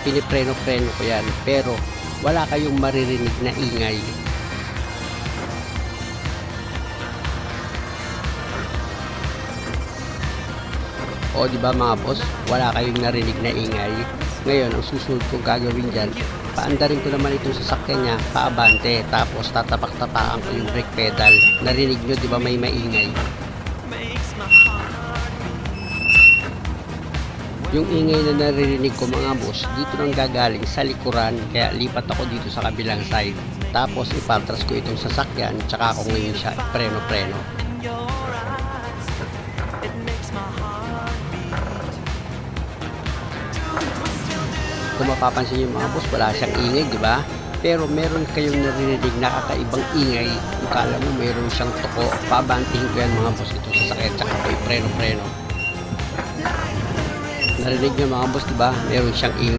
pinipreno-preno ko yan, pero wala kayong maririnig na ingay. O di ba mga boss, wala kayong narinig na ingay. Ngayon, ang susunod kong gagawin dyan, paandarin ko naman itong sasakyan niya, paabante, tapos tatapak-tapakan ko yung brake pedal. Narinig nyo, di ba may maingay? Yung ingay na naririnig ko mga boss, dito nang gagaling sa likuran, kaya lipat ako dito sa kabilang side. Tapos ipatras ko itong sasakyan, tsaka ako ngayon siya preno-preno. Kung mapapansin nyo mga boss, wala siyang ingay, di ba? Pero meron kayong naririnig na kakaibang ingay. Kung kala mo meron siyang tuko, pabantihin ko yan mga boss, itong sasakyan, tsaka ako preno-preno. Narinig nyo mga boss, di ba? Meron siyang ingay.